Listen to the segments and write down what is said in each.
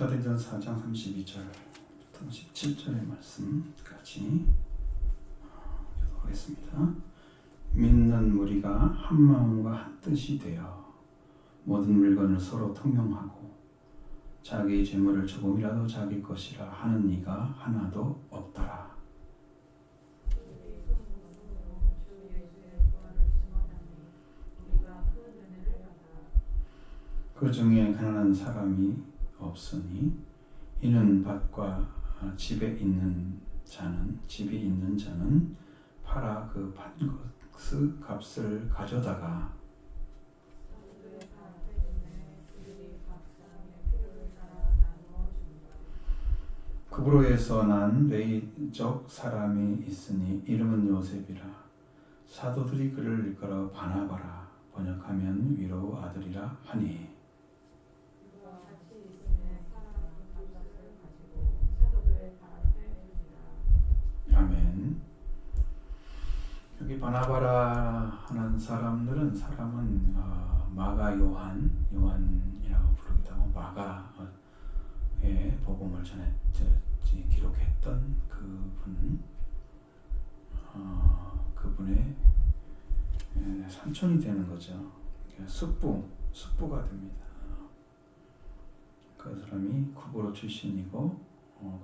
사도행전 4장 32절부터 17절의 말씀까지 하겠습니다. 믿는 무리가 한 마음과 한 뜻이 되어 모든 물건을 서로 통용하고 자기 재물을 조금이라도 자기 것이라 하는 이가 하나도 없더라. 그 중에 가난한 사람이 없으니 이는 밭과 집에 있는 자는 팔아 그 판 것의 값을 가져다가 그브로에서 난 레위족 사람이 있으니 이름은 요셉이라. 사도들이 그를 일컬어 바나바라 번역하면 위로의 아들이라 하니. 아멘. 여기 바나바라 하는 사람은 마가 요한이라고 부르기도 하고 마가의 복음을 기록했던 그분의 삼촌이 되는 거죠. 숙부가 됩니다. 그 사람이 구브로 출신이고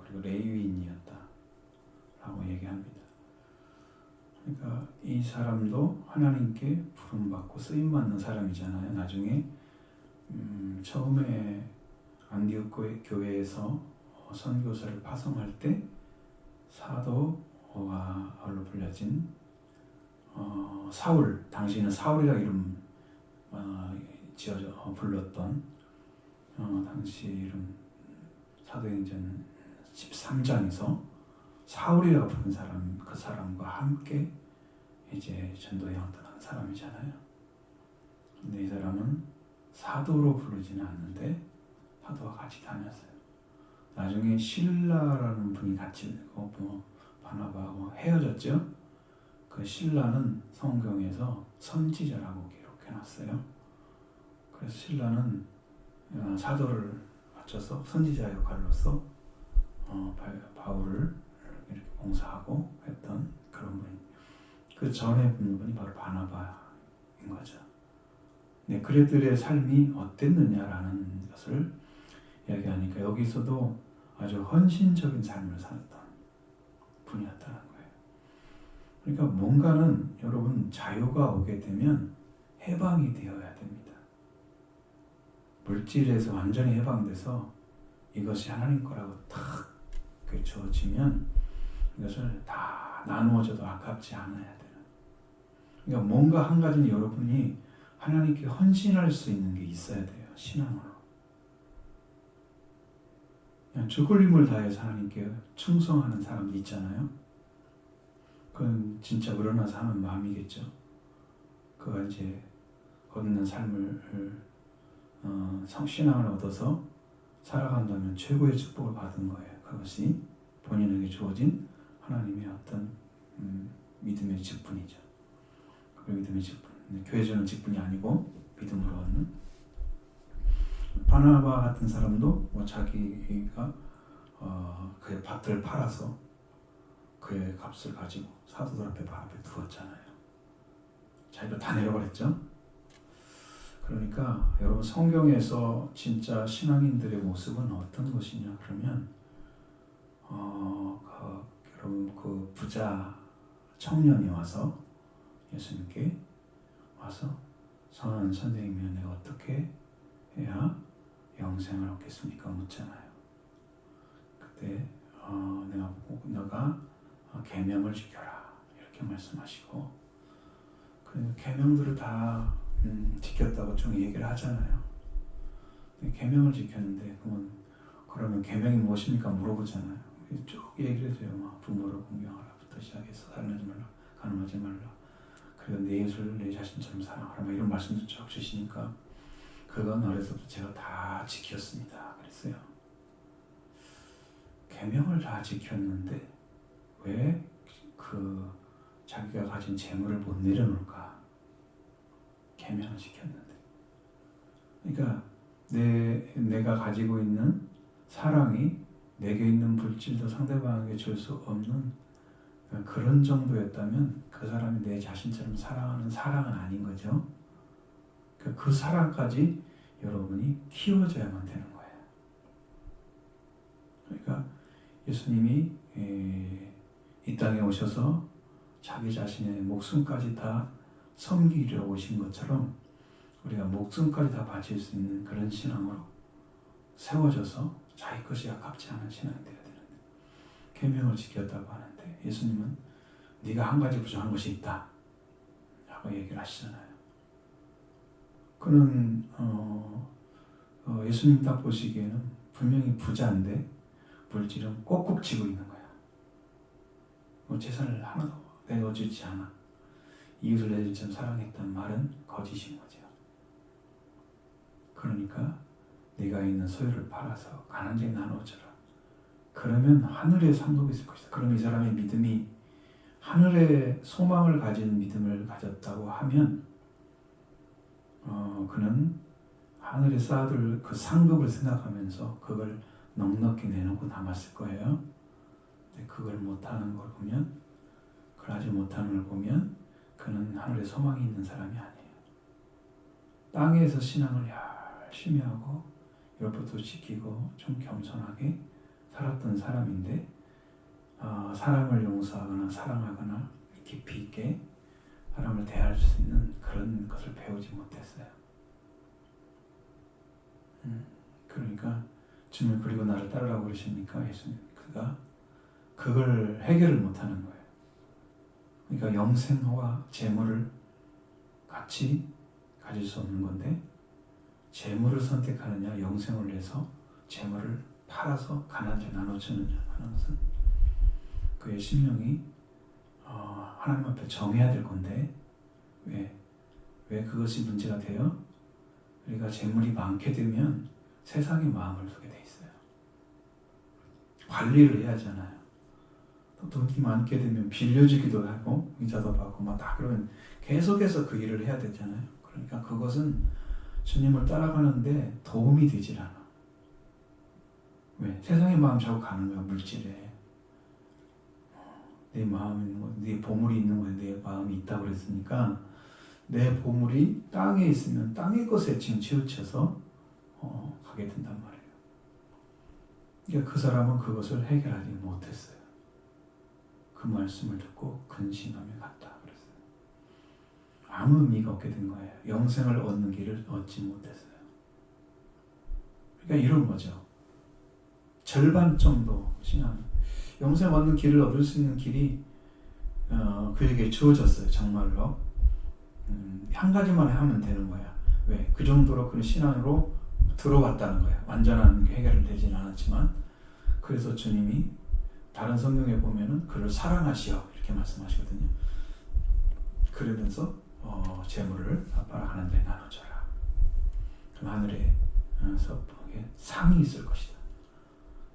그리고 레위인이었다 라고 얘기합니다. 그러니까 이 사람도 하나님께 부름받고 쓰임받는 사람이잖아요. 나중에 처음에 안디옥 교회에서 선교사를 파송할 때 사도가로 불려진 사울, 당시에는 사울이라 이름 지어져 불렀던 당시 이름 사도행전 13장에서 사울이라고 부른 사람, 그 사람과 함께 이제 전도여행 떠난 사람이잖아요. 근데 이 사람은 사도로 부르지는 않는데 사도와 같이 다녔어요. 나중에 실라라는 분이 같이 바나바하고 헤어졌죠. 그 실라는 성경에서 선지자라고 기록해놨어요. 그래서 실라는 사도를 맞춰서 선지자 역할로서 바울을 이렇게 봉사하고 했던 그런 분이. 그 전에 분이 바로 바나바인 거죠. 네, 그들의 삶이 어땠느냐라는 것을 이야기하니까 여기서도 아주 헌신적인 삶을 살았던 분이었다는 거예요. 그러니까 뭔가는 여러분 자유가 오게 되면 해방이 되어야 됩니다. 물질에서 완전히 해방돼서 이것이 하나님 거라고 탁 주어지면 이것을 다 나누어져도 아깝지 않아야 되는. 그러니까 뭔가 한 가지는 여러분이 하나님께 헌신할 수 있는 게 있어야 돼요. 신앙으로. 그냥 죽을 힘을 다해서 하나님께 충성하는 사람도 있잖아요. 그건 진짜 우러나서 하는 마음이겠죠. 그가 이제 얻는 삶을 신앙을 얻어서 살아간다면 최고의 축복을 받은 거예요. 그것이 본인에게 주어진 하나님의 어떤 믿음의 직분이죠. 그 믿음의 직분. 교회 주는 직분이 아니고 믿음으로 얻는. 바나바 같은 사람도 자기가 그의 밭을 팔아서 그의 값을 가지고 사도들 앞에 발 앞에 두었잖아요. 자기가 다 내려버렸죠. 그러니까 여러분 성경에서 진짜 신앙인들의 모습은 어떤 것이냐 그러면 여러분 그 부자 청년이 와서 예수님께 와서 선생님이 내가 어떻게 해야 영생을 얻겠습니까? 묻잖아요. 그때 너가 계명을 지켜라 이렇게 말씀하시고 그 계명들을 다 지켰다고 좀 얘기를 하잖아요. 계명을 지켰는데 그러면 계명이 무엇입니까? 물어보잖아요. 쭉 얘기를 해줘요. 막 부모를 공경하라부터 시작해서 살인하지 말라, 간음하지 말라, 그리고 내 이웃을 내 자신처럼 사랑하라, 막 이런 말씀도 쭉 주시니까 그건 어려서부터 제가 다 지켰습니다. 그랬어요. 계명을 다 지켰는데 왜 자기가 가진 재물을 못 내려놓을까? 계명을 지켰는데. 그러니까 내가 가지고 있는 사랑이 내게 있는 물질도 상대방에게 줄 수 없는 그런 정도였다면 그 사람이 내 자신처럼 사랑하는 사랑은 아닌 거죠. 그 사랑까지 여러분이 키워줘야만 되는 거예요. 그러니까 예수님이 이 땅에 오셔서 자기 자신의 목숨까지 다 섬기려 오신 것처럼 우리가 목숨까지 다 바칠 수 있는 그런 신앙으로 세워져서 자기 것이 아깝지 않은 신앙이 되어야 되는데, 계명을 지켰다고 하는데 예수님은 네가 한 가지 부족한 것이 있다 라고 얘기를 하시잖아요. 그는 예수님 딱 보시기에는 분명히 부자인데 물질은 꼭꼭 쥐고 있는 거야. 뭐 재산을 하나도 내어주지 않아. 이웃을 내 자신처럼 사랑했다는 말은 거짓인 거죠. 그러니까 네가 있는 소유를 팔아서 가난한 자에게 나눠주라. 그러면 하늘에 상급이 있을 것이다. 그럼 이 사람의 믿음이 하늘의 소망을 가진 믿음을 가졌다고 하면 그는 하늘에 쌓아둘 그 상급을 생각하면서 그걸 넉넉히 내놓고 남았을 거예요. 근데 그걸 못하는 걸 보면, 그걸 하지 못하는 걸 보면 그는 하늘에 소망이 있는 사람이 아니에요. 땅에서 신앙을 열심히 하고 율법도 지키고 좀 겸손하게 살았던 사람인데 사람을 용서하거나 사랑하거나 깊이 있게 사람을 대할 수 있는 그런 것을 배우지 못했어요. 그러니까 주님 그리고 나를 따르라고 그러십니까? 예수님. 그걸 해결을 못하는 거예요. 그러니까 영생과 재물을 같이 가질 수 없는 건데 재물을 선택하느냐 영생을 위해서 재물을 팔아서 가난한 자에 나눠주느냐 하는 것은 그의 심령이 하나님 앞에 정해야 될 건데 왜 그것이 문제가 돼요? 우리가 재물이 많게 되면 세상의 마음을 두게 돼 있어요. 관리를 해야 하잖아요. 또 돈이 많게 되면 빌려주기도 하고 이자도 받고 막 다 그러면 계속해서 그 일을 해야 되잖아요. 그러니까 그것은 주님을 따라가는데 도움이 되질 않아. 왜? 세상의 마음 자꾸 가는 거야. 물질에. 내 마음이 있는 거, 내 보물이 있는 거에 내 마음이 있다고 그랬으니까 내 보물이 땅에 있으면 땅의 것에 지금 치우쳐서 가게 된단 말이에요. 그러니까 그 사람은 그것을 해결하지 못했어요. 그 말씀을 듣고 근심하며 갔다 그랬어요. 아무 의미가 없게 된 거예요. 영생을 얻는 길을 얻지 못했어요. 그러니까 이런 거죠. 절반 정도 신앙, 영생 얻는 길을 얻을 수 있는 길이 그에게 주어졌어요. 정말로. 한 가지만 하면 되는 거야. 왜? 그 정도로 그 신앙으로 들어갔다는 거야. 완전한 해결은 되진 않았지만. 그래서 주님이 다른 성경에 보면은 그를 사랑하시어 이렇게 말씀하시거든요. 그러면서 재물을 아빠랑 하나님 자에 나눠줘라. 그럼 하늘에서 상이 있을 것이다.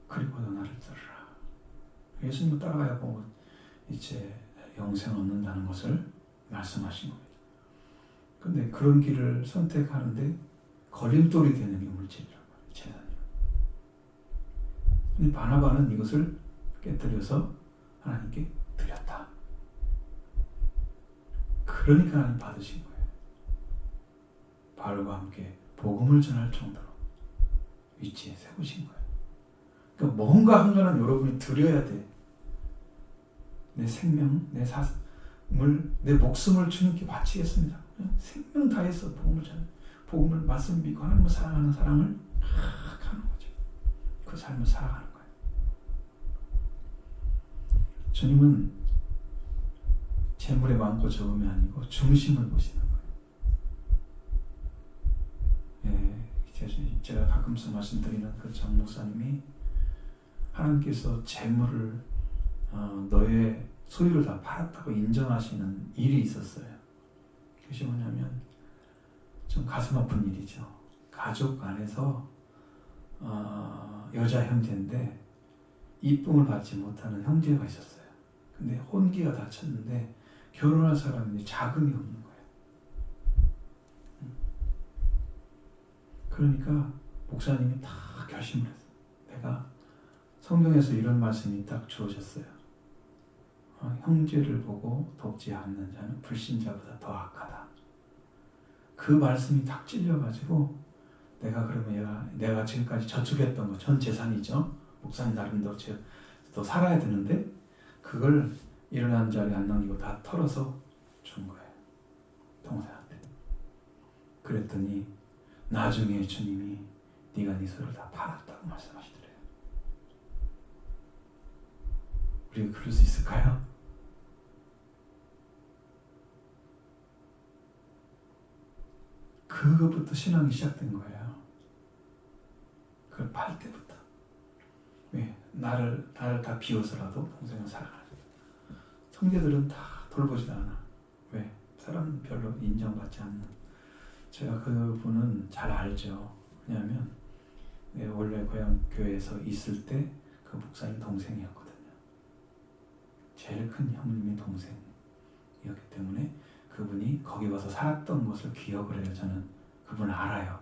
그리고도 나를 따르라. 예수님을 따라가야 보고 이제 영생 얻는다는 것을 말씀하신 겁니다. 근데 그런 길을 선택하는데 걸림돌이 되는 게 물질이란 말이에요. 재산이요. 근데 바나바는 이것을 깨뜨려서 하나님께 드렸다. 그러니까 하나님 받으신 거예요. 바울과 함께 복음을 전할 정도로 위치에 세우신 거예요. 그러니까 뭔가 한 거는 여러분이 드려야 돼. 내 생명, 내 삶을, 내 목숨을 주님께 바치겠습니다. 생명 다해서 복음을 말씀 믿고 하나님을 사랑하는 사람을 하는 거죠. 그 삶을 살아가는 거예요. 주님은 재물의 많고 적음이 아니고 중심을 보시는 거예요. 제가 가끔씩 말씀드리는 그 정 목사님이 하나님께서 재물을 너의 소유를 다 팔았다고 인정하시는 일이 있었어요. 그것이 뭐냐면 좀 가슴 아픈 일이죠. 가족 안에서 여자 형제인데 이쁨을 받지 못하는 형제가 있었어요. 근데 혼기가 닥쳤는데 결혼할 사람이 자금이 없는 거예요. 그러니까 목사님이 다 결심을 했어요. 내가 성경에서 이런 말씀이 딱 주어졌어요. 형제를 보고 돕지 않는 자는 불신자보다 더 악하다. 그 말씀이 딱 찔려가지고 내가 그러면 내가 지금까지 저축했던 거 전 재산이죠. 목사님 나름대로 또 살아야 되는데 그걸 일어난 자리에 안 남기고 다 털어서 준 거예요. 동생한테. 그랬더니 나중에 주님이 네가 네 소유를 다 팔았다고 말씀하시더래요. 우리가 그럴 수 있을까요? 그것부터 신앙이 시작된 거예요. 그걸 팔 때부터. 왜? 나를 다 비워서라도 동생을 사랑하는. 형제들은 다 돌보지도 않아. 왜? 사람은 별로 인정받지 않는. 제가 그분은 잘 알죠. 왜냐하면 내가 원래 고향 교회에서 있을 때 그 목사님 동생이었거든요. 제일 큰 형님의 동생이었기 때문에 그분이 거기 와서 살았던 것을 기억을 해요. 저는 그분을 알아요.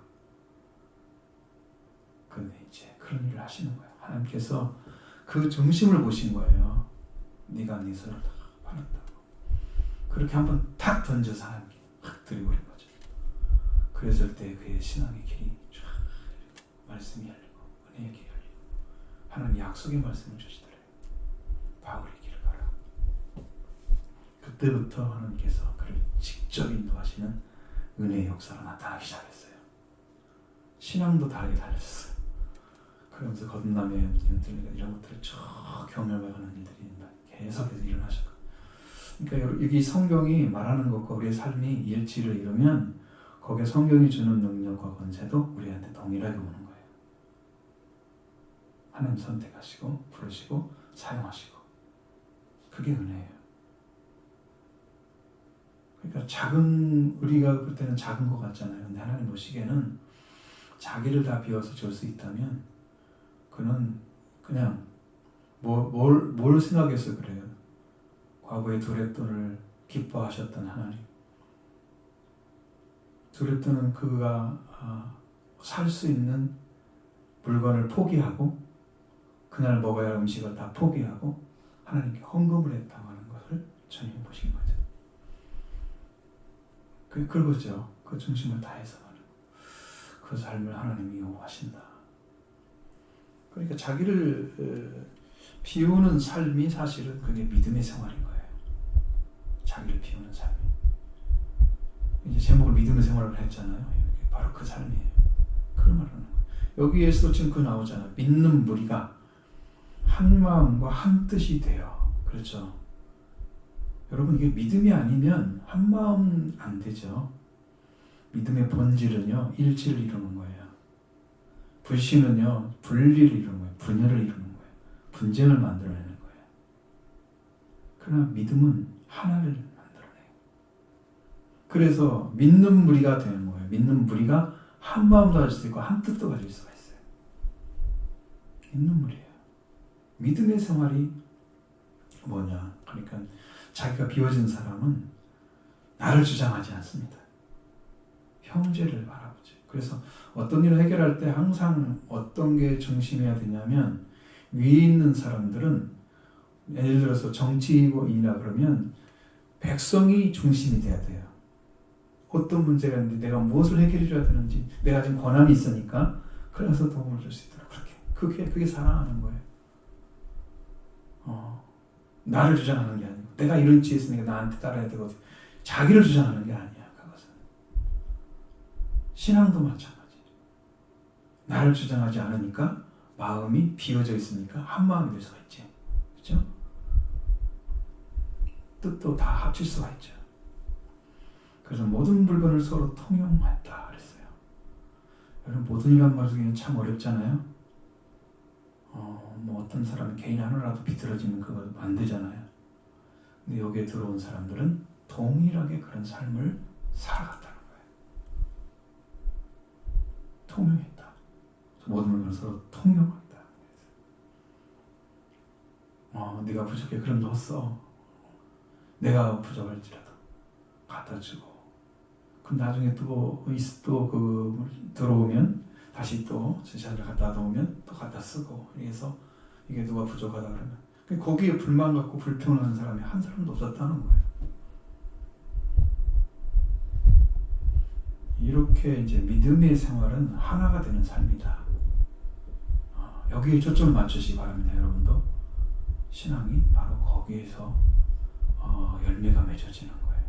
근데 이제 그런 일을 하시는 거예요. 하나님께서 그 중심을 보신 거예요. 네가 네 소유를 다 팔았다고. 그렇게 한번 탁 던져서 하나님께 확 들이버린 거죠. 그랬을 때 그의 신앙의 길이 쫙 말씀이 열리고 은혜의 길이 열리고 하나님 약속의 말씀을 주시더래요. 바울의 길을 가라. 그때부터 하나님께서 그를 직접 인도하시는 은혜의 역사가 나타나기 시작했어요. 신앙도 다르게 달라졌어요. 그러면서 거듭남의 이런 것들을 쭉 경험해가는 일들이 계속해서 일어나셨고, 그러니까 여기 성경이 말하는 것과 우리의 삶이 일치를 이루면 거기에 성경이 주는 능력과 권세도 우리한테 동일하게 오는 거예요. 하나님 선택하시고 부르시고 사용하시고, 그게 은혜예요. 그러니까 우리가 볼 때는 작은 것 같잖아요. 근데 하나님 보시기에는 자기를 다 비워서 줄 수 있다면 그는 그냥 뭘 생각해서 그래요. 과거에 두렙돈을 기뻐하셨던 하나님. 두렙돈은 그가 살 수 있는 물건을 포기하고 그날 먹어야 할 음식을 다 포기하고 하나님께 헌금을 했다고 하는 것을 주님이 보신 거죠. 그거죠. 그 중심을 다해서 그 삶을 하나님이 요구하신다. 그러니까 자기를 비우는 삶이 사실은 그게 믿음의 생활인 거예요. 자기를 비우는 삶이. 이제 제목을 믿음의 생활을 했잖아요. 바로 그 삶이에요. 그걸 말하는 거예요. 여기에서 지금 그 나오잖아요. 믿는 무리가 한 마음과 한 뜻이 돼요. 그렇죠. 여러분, 이게 믿음이 아니면 한 마음 안 되죠. 믿음의 본질은요, 일치를 이루는 거예요. 불신은요, 분리를 이루는 거예요. 분열을 이루는 거예요. 분쟁을 만들어내는 거예요. 그러나 믿음은 하나를 만들어내요. 그래서 믿는 무리가 되는 거예요. 믿는 무리가 한 마음도 가질 수 있고 한 뜻도 가질 수가 있어요. 믿는 무리예요. 믿음의 생활이 뭐냐? 그러니까 자기가 비워진 사람은 나를 주장하지 않습니다. 형제를 바라보지. 그래서 어떤 일을 해결할 때 항상 어떤 게 중심이어야 되냐면, 위에 있는 사람들은 예를 들어서 정치인이라 그러면 백성이 중심이 돼야 돼요. 어떤 문제가 있는데 내가 무엇을 해결해줘야 되는지, 내가 지금 권한이 있으니까 그래서 도움을 줄 수 있도록 그게 사랑하는 거예요. 나를 주장하는 게 아니고 내가 이런 지에 있으니까 나한테 따라야 되고 자기를 주장하는 게 아니야. 그것은 신앙도 마찬가지. 나를 주장하지 않으니까 마음이 비워져 있으니까 한 마음이 될 수가 있지. 그렇죠? 뜻도 다 합칠 수가 있죠. 그래서 모든 물건을 서로 통용했다 그랬어요. 여러분, 모든이란 말 중에는 참 어렵잖아요. 뭐 어떤 사람은 개인 하나라도 비틀어지면 그거 안 되잖아요. 근데 여기에 들어온 사람들은 동일하게 그런 삶을 살아갔다는 거예요. 통용했다. 모든 물건을 서로 통용한다. 네가 부족해. 그럼 너 써. 내가 부족할지라도 갖다 주고. 그럼 나중에 또 들어오면 다시 또 제자를 갖다 놓으면 또 갖다 쓰고, 그래서 이게 누가 부족하다 그러면 거기에 불만 갖고 불평하는 사람이 한 사람도 없었다는 거예요. 이렇게 이제 믿음의 생활은 하나가 되는 삶이다. 여기에 초점을 맞추시기 바랍니다. 여러분도 신앙이 바로 거기에서 열매가 맺어지는 거예요.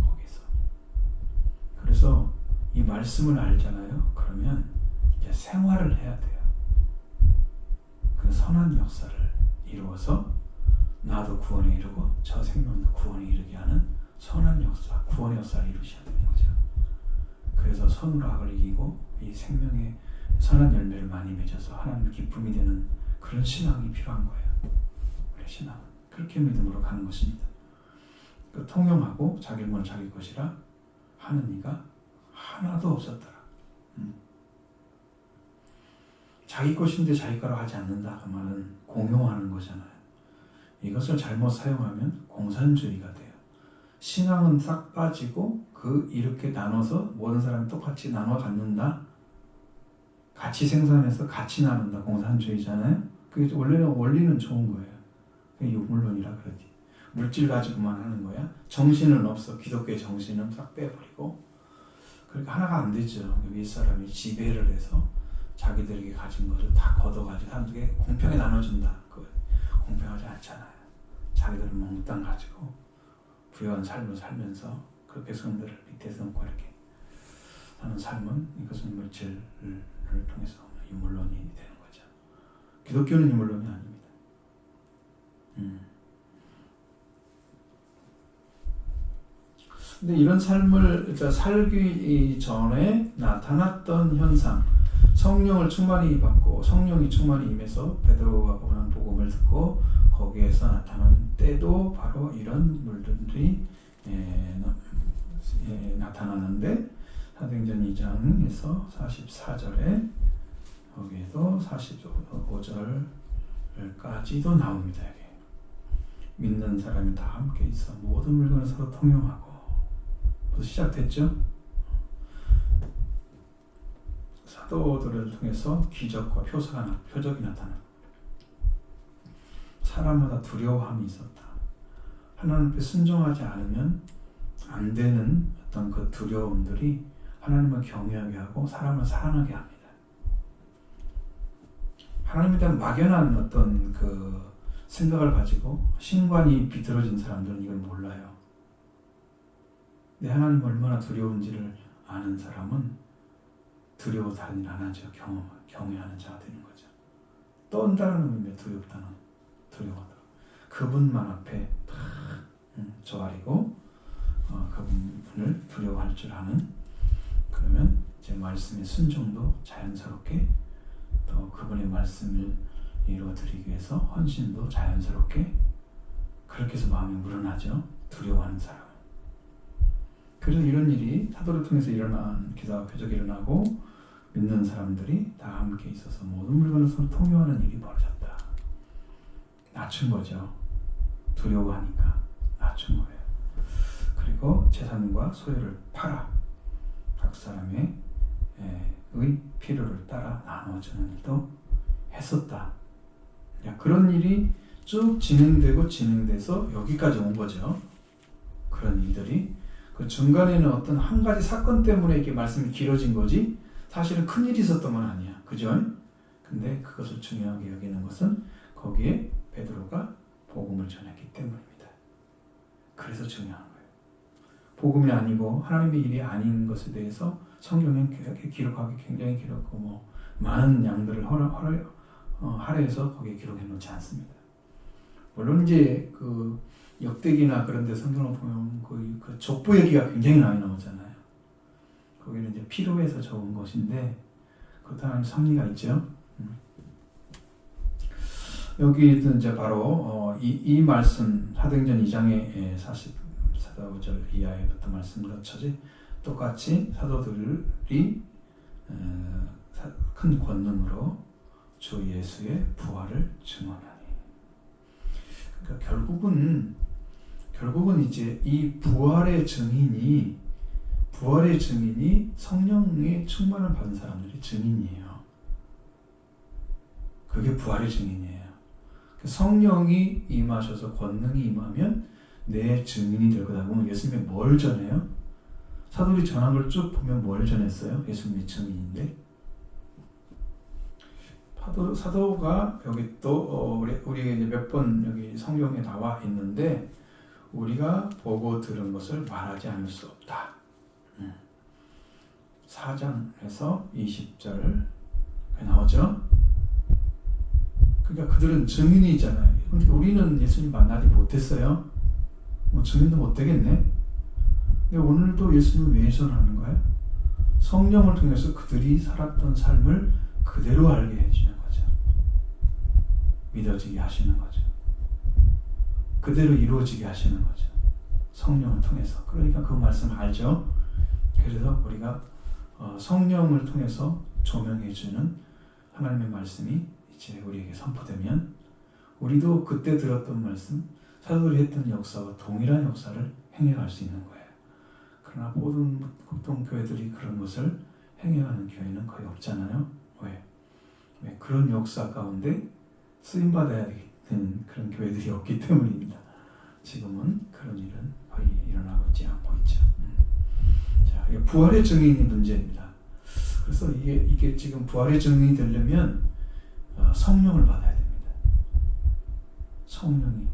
거기서. 그래서 이 말씀을 알잖아요. 그러면 이제 생활을 해야 돼요. 그 선한 역사를 이루어서 나도 구원에 이르고 저 생명도 구원에 이르게 하는 선한 역사, 구원의 역사를 이루셔야 되는 거죠. 그래서 선으로 악을 이기고 이 생명의 선한 열매를 많이 맺어서 하나님 기쁨이 되는 그런 신앙이 필요한 거예요. 우리 신앙은 그렇게 믿음으로 가는 것입니다. 그 통용하고 자기 몸은 자기 것이라 하는 이가 하나도 없었더라. 자기 것인데 자기 거라고 하지 않는다. 그 말은 공용하는 거잖아요. 이것을 잘못 사용하면 공산주의가 돼요. 신앙은 싹 빠지고 이렇게 나눠서 모든 사람이 똑같이 나눠 갖는다. 같이 생산해서 같이 나눈다. 공산주의잖아요. 그게 원리는 좋은 거예요. 그게 유물론이라 그러지. 물질 가지고만 하는 거야. 정신은 없어. 기독교의 정신은 싹 빼버리고. 그러니까 하나가 안 되죠. 윗사람이 지배를 해서 자기들에게 가진 것을 다 걷어가지고 사람들에게 공평히 나눠준다. 그거 공평하지 않잖아요. 자기들은 몽땅 가지고 부유한 삶을 살면서 그렇게 성들을 밑에서 놓고 이렇게 사는 삶은 이것은 물질을 통해서 유물론이 되는 거죠. 기독교는 유물론이 아닙니다. 근데 이런 삶을 살기 전에 나타났던 현상, 성령을 충만히 받고 성령이 충만히 임해서 베드로가 보는 복음을 듣고 거기에서 나타난 때도 바로 이런 물들이 나타나는데 사도행전 2장에서 44절에 거기에도 45절까지도 나옵니다. 여기. 믿는 사람이 다 함께 있어 모든 물건을 서로 통용하고 벌써 시작됐죠? 사도들을 통해서 기적과 표적이 나타나. 사람마다 두려워함이 있었다. 하나님 앞에 순종하지 않으면 안 되는 어떤 그 두려움들이 하나님을 경외하게 하고 사람을 사랑하게 합니다. 하나님에 대한 막연한 어떤 그 생각을 가지고 신관이 비틀어진 사람들은 이걸 몰라요. 근데 하나님 얼마나 두려운지를 아는 사람은 두려워 다른 일 안 하죠. 경외하는 자가 되는 거죠. 떤다는 의미의 두렵다는 두려워하다. 그분만 앞에 다 저가리고 그분을 두려워할 줄 아는, 그러면 제 말씀의 순종도 자연스럽게 또 그분의 말씀을 이루어드리기 위해서 헌신도 자연스럽게 그렇게 해서 마음이 우러나죠. 두려워하는 사람은. 그래서 이런 일이 사도를 통해서 일어난 기사와 표적이 일어나고 믿는 사람들이 다 함께 있어서 모든 물건을 서로 통용하는 일이 벌어졌다. 낮춘 거죠. 두려워하니까 낮춘 거예요. 그리고 재산과 소유를 팔아 각 사람의 필요를 따라 나눠주는 일도 했었다. 그런 일이 쭉 진행돼서 여기까지 온 거죠. 그런 일들이. 그 중간에는 어떤 한 가지 사건 때문에 이렇게 말씀이 길어진 거지 사실은 큰 일이 있었던 건 아니야. 그죠? 근데 그것을 중요하게 여기는 것은 거기에 베드로가 복음을 전했기 때문입니다. 그래서 중요한 거예요. 복음이 아니고 하나님의 일이 아닌 것에 대해서 성경은 기록하기 굉장히 길었고 많은 양들을 할애해서 거기에 기록해 놓지 않습니다. 물론 이제 그 역대기나 그런 데 성경을 보면 그 족보 얘기가 굉장히 많이 나오잖아요. 거기는 이제 필요해서 적은 것인데 그것도 하나님 섭리가 있죠. 여기도 이제 바로 이 말씀 사도행전 2장의 44절 이하에부터 말씀 거쳐지 똑같이 사도들이 큰 권능으로 주 예수의 부활을 증언하니. 그러니까 결국은 이제 이 부활의 증인이 부활의 증인이 성령의 충만을 받은 사람들이 증인이에요. 그게 부활의 증인이에요. 성령이 임하셔서 권능이 임하면 내 증인이 될 거다. 보면 예수님이 뭘 전해요? 사도들이 전한 걸 쭉 보면 뭘 전했어요? 예수님의 증인인데 사도가 여기 또 우리가 이제 몇 번 여기 성경에 나와 있는데 우리가 보고 들은 것을 말하지 않을 수 없다. 4장에서 20절 나오죠. 그러니까 그들은 증인이잖아요. 그러니까 우리는 예수님 만나지 못했어요. 뭐 증인도 못 되겠네. 근데 오늘도 예수님을 왜 전하는 거예요? 성령을 통해서 그들이 살았던 삶을 그대로 알게 해주는 거죠. 믿어지게 하시는 거죠. 그대로 이루어지게 하시는 거죠. 성령을 통해서. 그러니까 그 말씀 알죠? 그래서 우리가 성령을 통해서 조명해주는 하나님의 말씀이 이제 우리에게 선포되면 우리도 그때 들었던 말씀, 사도들이 했던 역사와 동일한 역사를 행해갈 수 있는 거예요. 그러나 모든 보통 교회들이 그런 것을 행해가는 교회는 거의 없잖아요. 왜? 그런 역사 가운데 쓰임받아야 되는 그런 교회들이 없기 때문입니다. 지금은 그런 일은 거의 일어나고 있지 않고 있죠. 자, 이게 부활의 증인이 문제입니다. 그래서 이게 지금 부활의 증인이 되려면 성령을 받아야 됩니다. 성령이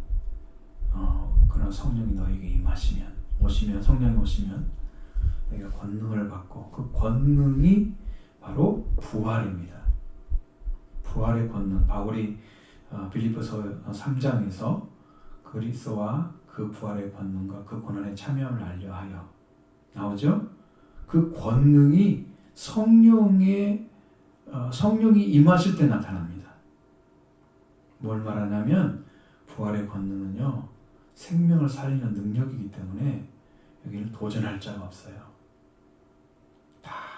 그런 성령이 너에게 성령이 오시면 너희가 권능을 받고 그 권능이 바로 부활입니다. 부활의 권능. 바울이 빌립보서 3장에서 그리스도와 그 부활의 권능과 그 고난의 참여함을 알려하여 나오죠. 그 권능이 성령이 임하실 때 나타납니다. 뭘 말하냐면 부활의 권능은요 생명을 살리는 능력이기 때문에 여기는 도전할 자가 없어요. 다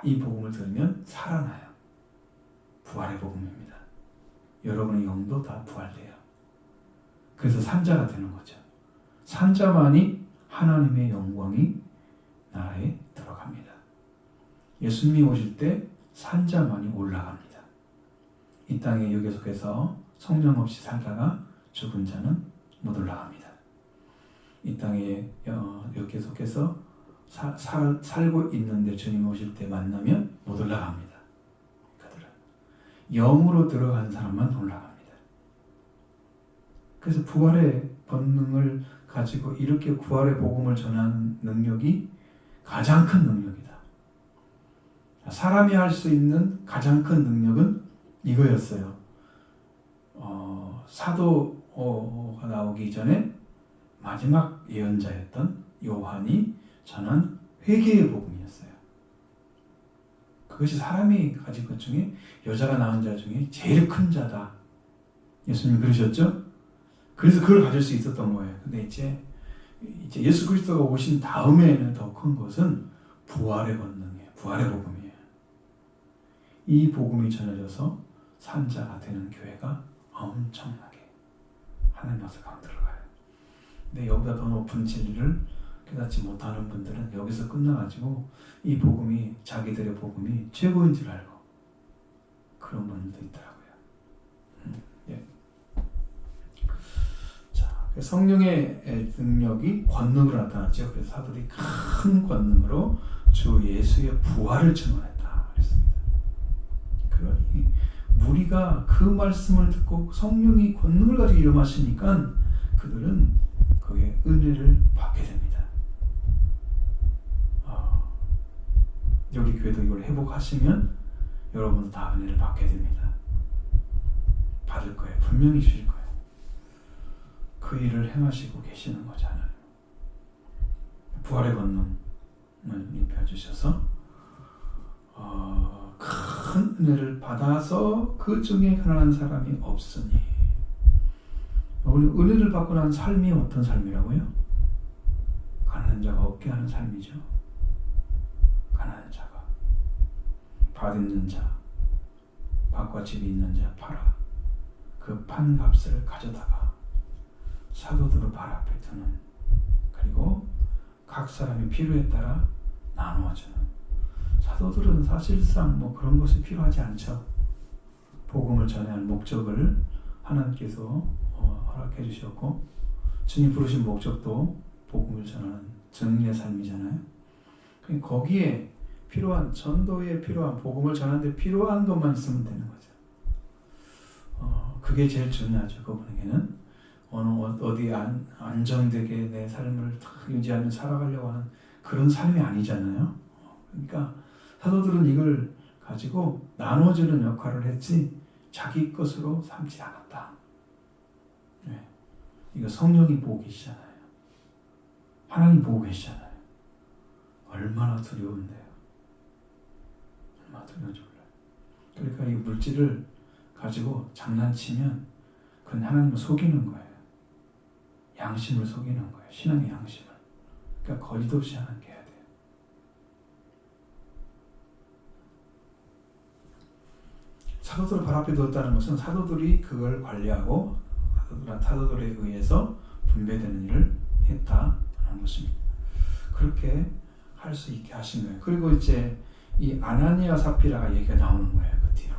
이 복음을 들으면 살아나요. 부활의 복음입니다. 여러분의 영도 다 부활돼요. 그래서 산자가 되는 거죠. 산자만이 하나님의 영광이 나라에 들어갑니다. 예수님이 오실 때 산자만이 올라갑니다. 이 땅에 여기 속에서 성령 없이 살다가 죽은 자는 못 올라갑니다. 이 땅에 여기 속에서 살고 있는데 주님 오실 때 만나면 못 올라갑니다. 그들은 영으로 들어간 사람만 올라갑니다. 그래서 부활의 본능을 가지고 이렇게 부활의 복음을 전하는 능력이 가장 큰 능력이다. 사람이 할 수 있는 가장 큰 능력은 이거였어요. 사도가 나오기 전에 마지막 예언자였던 요한이 전한 회개의 복음이었어요. 그것이 사람이 가진 것 중에 여자가 낳은 자 중에 제일 큰 자다. 예수님이 그러셨죠? 그래서 그걸 가질 수 있었던 거예요. 근데 이제 예수 그리스도가 오신 다음에는 더 큰 것은 부활의 권능이에요. 부활의 복음이에요. 이 복음이 전해져서 산자가 되는 교회가 엄청나게 하나님 나라 가운데 들어가요. 근데 여기보다 더 높은 진리를 깨닫지 못하는 분들은 여기서 끝나가지고 이 복음이 자기들의 복음이 최고인 줄 알고 그런 분들도 있더라고요. 예. 자, 성령의 능력이 권능으로 나타났죠. 그래서 사도들이 큰 권능으로 주 예수의 부활을 증언했다 그랬습니다. 그러니 무리가 그 말씀을 듣고 성령이 권능을 가지고 일어나시니까 그들은 거기에 은혜를 받게 됩니다. 여기 교회도 이걸 회복하시면 여러분도 다 은혜를 받게 됩니다. 받을 거예요. 분명히 주실 거예요. 그 일을 행하시고 계시는 거잖아요. 부활의 권능을 입혀주셔서 큰 은혜를 받아서 그 중에 가난한 사람이 없으니 우리 은혜를 받고 난 삶이 어떤 삶이라고요? 가난한 자가 없게 하는 삶이죠. 가난한 자가 밭 있는 자, 밭과 집이 있는 자 팔아 그 판 값을 가져다가 사도들의 발 앞에 두는 그리고 각 사람의 필요에 따라 나누어주는. 사도들은 사실상 뭐 그런 것이 필요하지 않죠. 복음을 전해야 할 목적을 하나님께서 허락해 주셨고, 주님 부르신 목적도 복음을 전하는 증인의 삶이잖아요. 거기에 필요한, 전도에 필요한, 복음을 전하는데 필요한 것만 있으면 되는 거죠. 그게 제일 중요하죠. 그분에게는 어디 안정되게 내 삶을 유지하며 살아가려고 하는 그런 삶이 아니잖아요. 그러니까 사도들은 이걸 가지고 나눠주는 역할을 했지 자기 것으로 삼지 않았다. 네. 이거 성령이 보고 계시잖아요. 하나님 보고 계시잖아요. 얼마나 두려운데요. 얼마나 두려운지 몰라요. 그러니까 이 물질을 가지고 장난치면 그건 하나님을 속이는 거예요. 양심을 속이는 거예요. 신앙의 양심을. 그러니까 거짓 없이 하나님께 해야 돼요. 사도들을 발 앞에 두었다는 것은 사도들이 그걸 관리하고 사도들에 의해서 분배되는 일을 했다는 것입니다. 그렇게 할 수 있게 하신 거예요. 그리고 이제 이 아나니아 사피라가 얘기가 나오는 거예요. 그 뒤로.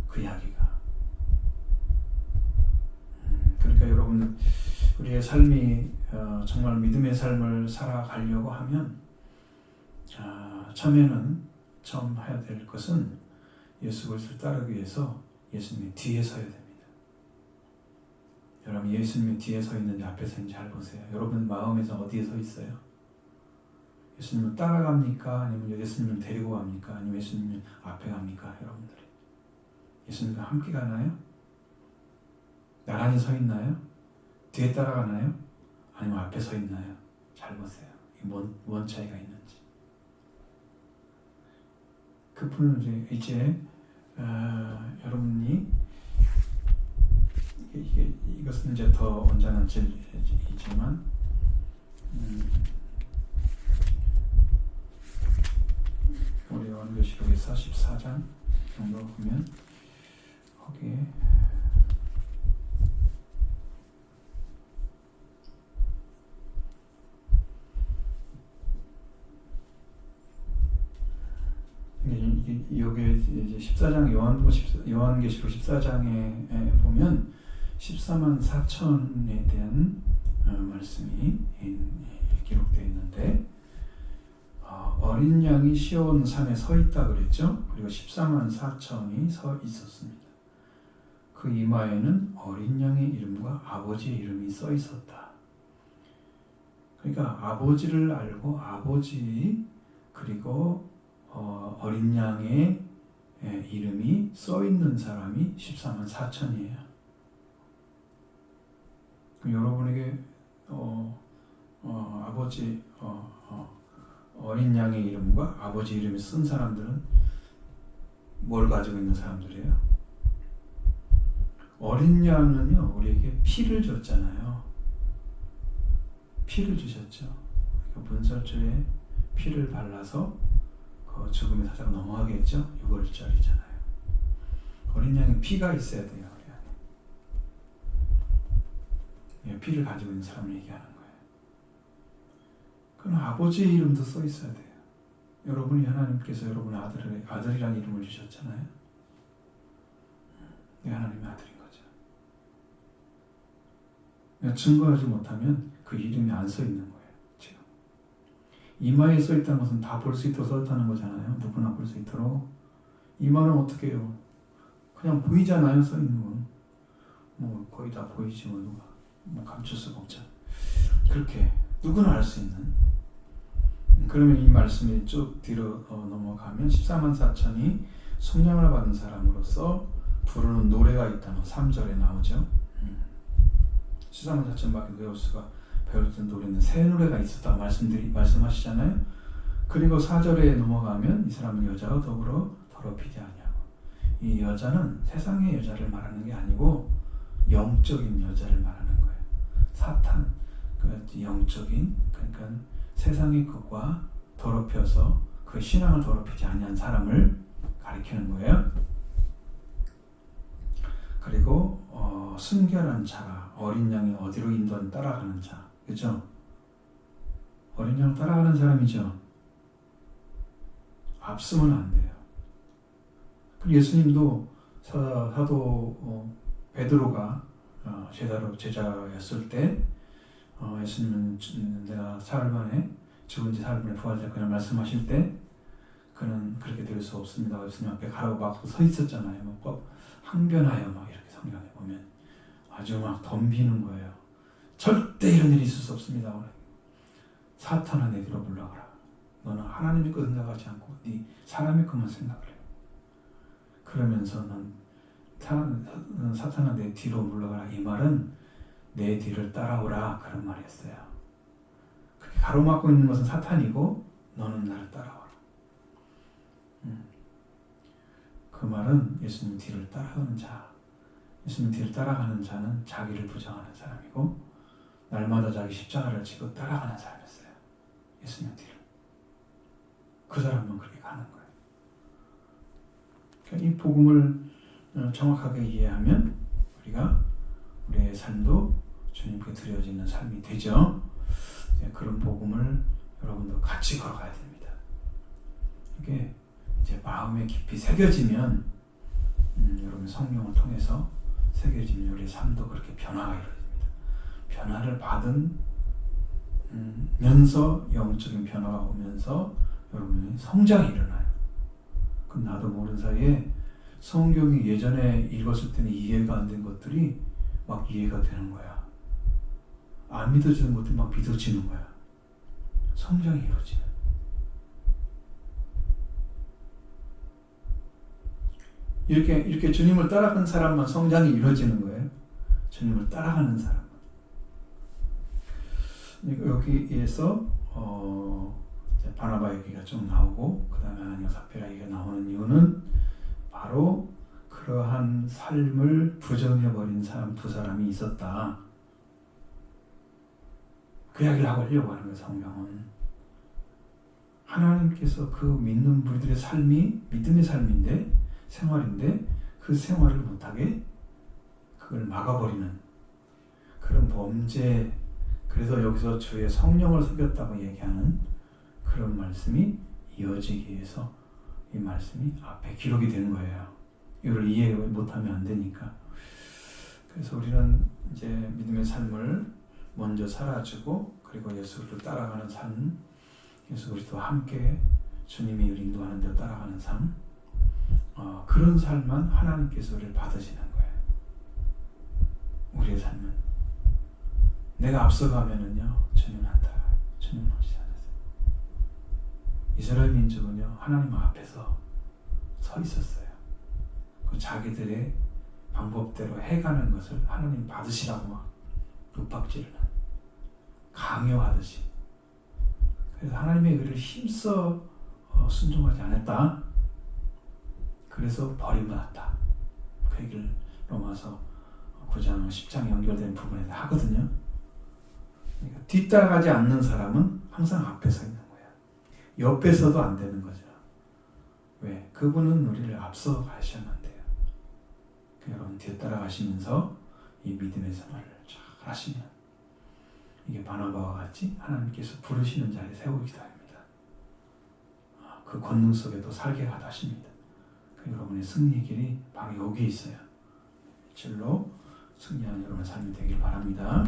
그 이야기가. 그러니까 여러분, 우리의 삶이 정말 믿음의 삶을 살아가려고 하면 처음 해야 될 것은 예수 그리스도를 따르기 위해서 예수님의 뒤에 서야 됩니다. 여러분, 예수님의 뒤에 서 있는지 앞에 서 있는지 잘 보세요. 여러분 마음에서 어디에 서 있어요? 예수님을 따라갑니까? 아니면 예수님을 데리고 갑니까? 아니면 예수님 앞에 갑니까? 여러분들이 예수님과 함께 가나요? 나란히 서 있나요? 뒤에 따라가나요? 아니면 앞에 서 있나요? 잘 보세요. 뭔 차이가 있는지. 그분은 이제 여러분이 이것은 이제 더 온전한 진리이지만 우리 요한계시록에서 14장 정도 보면 거기에 여기 이제 14장 요한계시록 14장에 보면 14만 4천에 대한 말씀이 기록되어 있는데 어린 양이 시온 산에 서 있다 그랬죠. 그리고 14만 4천이 서 있었습니다. 그 이마에는 어린 양의 이름과 아버지의 이름이 써 있었다. 그러니까 아버지를 알고 아버지 그리고 어린 양의 이름이 써 있는 사람이 14만 4천이에요. 여러분에게 아버지 어린 양의 이름과 아버지 이름이 쓴 사람들은 뭘 가지고 있는 사람들이에요? 어린 양은요, 우리에게 피를 줬잖아요. 피를 주셨죠. 문설주에 피를 발라서 그 죽음의 사자가 넘어가게 했죠. 6월절이잖아요. 어린 양에 피가 있어야 돼요. 우리 안에. 피를 가지고 있는 사람을 얘기하는 거예요. 그럼 아버지의 이름도 써 있어야 돼요. 여러분이 하나님께서 여러분의 아들이라는 이름을 주셨잖아요. 하나님의 아들인 거죠. 증거하지 못하면 그 이름이 안 써 있는 거예요. 지금 이마에 써 있다는 것은 다 볼 수 있도록 써 있다는 거잖아요. 누구나 볼 수 있도록. 이마는 어떻게 해요? 그냥 보이잖아요. 써 있는 건. 뭐 거의 다 보이지 뭐 누가 감출 수가 없죠. 그렇게 누구나 알 수 있는. 그러면 이 말씀이 쭉 뒤로 넘어가면 14만 4천이 성령을 받은 사람으로서 부르는 노래가 있다는 3절에 나오죠. 14만 4천밖에 배울 수가 배웠던 노래는 새 노래가 있었다고 말씀하시잖아요. 그리고 4절에 넘어가면 이 사람은 여자와 더불어 더럽히지 아니하고, 이 여자는 세상의 여자를 말하는 게 아니고 영적인 여자를 말하는 거예요. 사탄, 그 영적인, 그러니까 세상의 것과 더럽혀서 그 신앙을 더럽히지 아니한 사람을 가리키는 거예요. 그리고 순결한 자가 어린 양이 어디로 인도하는 따라가는 자, 그렇죠? 어린 양을 따라가는 사람이죠. 앞서면 안 돼요. 예수님도 사도 베드로가 제자였을 때 예수님은 내가 사흘 만에 죽은 지 사흘 만에 부활될 거냐 말씀하실 때 그는 그렇게 될 수 없습니다. 예수님 앞에 가라고 막 서 있었잖아요. 항변하여 막 이렇게 성경에 보면 아주 막 덤비는 거예요. 절대 이런 일이 있을 수 없습니다. 사탄아 내 뒤로 물러가라. 너는 하나님의 것 생각하지 않고 네 사람의 것만 생각을 해. 그러면서는 사탄아 내 뒤로 물러가라. 이 말은 내 뒤를 따라오라 그런 말이었어요. 그렇게 가로막고 있는 것은 사탄이고 너는 나를 따라와라. 그 말은 예수님 뒤를 따라가는 자. 예수님 뒤를 따라가는 자는 자기를 부정하는 사람이고 날마다 자기 십자가를 지고 따라가는 사람이었어요. 예수님 뒤를. 그 사람만 그렇게 가는 거예요. 그러니까 이 복음을 정확하게 이해하면 우리가 우리의 삶도 주님께 드려지는 삶이 되죠. 그런 복음을 여러분도 같이 걸어가야 됩니다. 이게 이제 마음에 깊이 새겨지면 여러분 성령을 통해서 새겨지면 우리의 삶도 그렇게 변화가 이루어집니다. 변화를 받으면서 영적인 변화가 오면서 여러분의 성장이 일어나요. 그럼 나도 모르는 사이에 성경이 예전에 읽었을 때는 이해가 안 된 것들이 막 이해가 되는 거야. 안 믿어지는 것들이 막 믿어지는 거야. 성장이 이루어지는. 이렇게 주님을 따라가는 사람만 성장이 이루어지는 거예요. 주님을 따라가는 사람만. 여기에서 바나바 얘기가 좀 나오고 그 다음에 아나니아 삽비라 얘기가 나오는 이유는 바로 그러한 삶을 부정해버린 사람 두 사람이 있었다. 그 이야기를 하려고 하는 거예요. 성경은. 하나님께서 그 믿는 무리들의 삶이 믿음의 삶인데 생활인데 그 생활을 못하게 그걸 막아버리는 그런 범죄. 그래서 여기서 주의 성령을 속였다고 얘기하는 그런 말씀이 이어지기 위해서 이 말씀이 앞에 기록이 된 거예요. 이걸 이해 못하면 안 되니까. 그래서 우리는 이제 믿음의 삶을 먼저 살아주고 그리고 예수를 따라가는 삶, 예수 그리스도와 함께 주님이 인도하는 대로 따라가는 삶, 그런 삶만 하나님께서 우리를 받으시는 거예요. 우리의 삶은 내가 앞서가면은요 주님은 안 따라가요. 주님은 오시지 않으세요. 이스라엘 민족은요 하나님 앞에서 서 있었어요. 그 자기들의 방법대로 해가는 것을 하나님 받으시라고 막 윽박지르는 강요하듯이. 그래서 하나님의 의를 힘써 순종하지 않았다. 그래서 버림받았다. 그 얘기를 로마서 9장 10장 연결된 부분에서 하거든요. 그러니까 뒤따라가지 않는 사람은 항상 앞에 서 있는 거야. 옆에서도 안 되는 거죠. 왜? 그분은 우리를 앞서 가셔야만 돼요. 여러분 뒤따라가시면서 이 믿음의 생활을 잘 하시면 이게 바나바와 같이 하나님께서 부르시는 자리에 세우기도 합니다. 그 권능 속에도 살게 하십니다. 여러분의 승리의 길이 바로 여기에 있어요. 실로 승리하는 여러분의 삶이 되길 바랍니다.